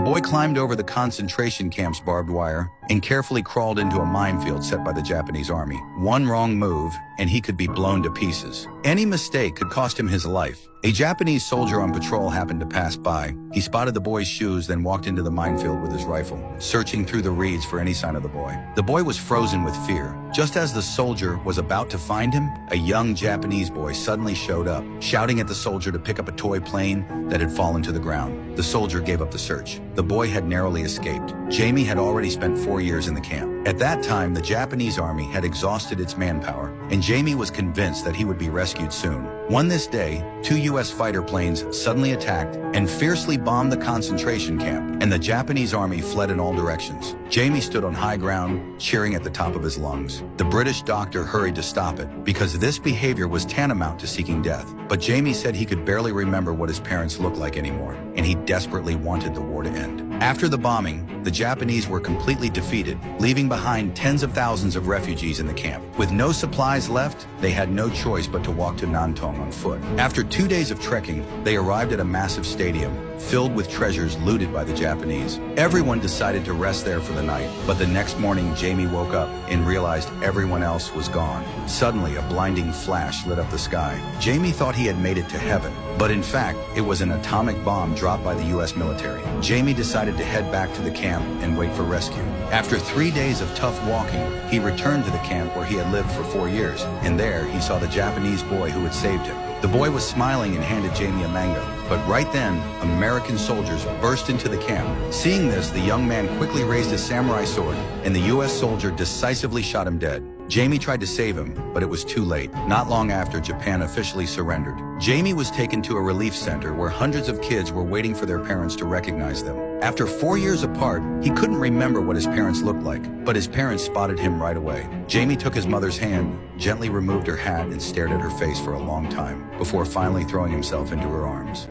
boy climbed over the concentration camp's barbed wire and carefully crawled into a minefield set by the Japanese army. One wrong move, and he could be blown to pieces. Any mistake could cost him his life. A Japanese soldier on patrol happened to pass by. He spotted the boy's shoes, then walked into the minefield with his rifle, searching through the reeds for any sign of the boy. The boy was frozen with fear. Just as the soldier was about to find him, a young Japanese boy suddenly showed up, shouting at the soldier to pick up a toy plane that had fallen to the ground. The soldier gave up the search. The boy had narrowly escaped. Jamie had already spent 4 years in the camp. At that time, the Japanese army had exhausted its manpower, and Jamie was convinced that he would be rescued soon. One this day, 2 U.S. fighter planes suddenly attacked and fiercely bombed the concentration camp, and the Japanese army fled in all directions. Jamie stood on high ground, cheering at the top of his lungs. The British doctor hurried to stop it, because this behavior was tantamount to seeking death. But Jamie said he could barely remember what his parents looked like anymore, and he desperately wanted the war to end. After the bombing, the Japanese were completely defeated, leaving behind tens of thousands of refugees in the camp. With no supplies left, they had no choice but to walk to Nantong on foot. After 2 days of trekking, they arrived at a massive stadium filled with treasures looted by the Japanese. Everyone decided to rest there for the night, but the next morning Jamie woke up and realized everyone else was gone. Suddenly, a blinding flash lit up the sky. Jamie thought he had made it to heaven, but in fact, it was an atomic bomb dropped by the U.S. military. Jamie decided to head back to the camp and wait for rescue. After 3 days of tough walking, he returned to the camp where he had lived for 4 years, and there he saw the Japanese boy who had saved him. The boy was smiling and handed Jamie a mango, but right then, American soldiers burst into the camp. Seeing this, the young man quickly raised his samurai sword, and the U.S. soldier decisively shot him dead. Jamie tried to save him, but it was too late. Not long after, Japan officially surrendered. Jamie was taken to a relief center where hundreds of kids were waiting for their parents to recognize them. After 4 years apart, he couldn't remember what his parents looked like, but his parents spotted him right away. Jamie took his mother's hand, gently removed her hat, and stared at her face for a long time, before finally throwing himself into her arms.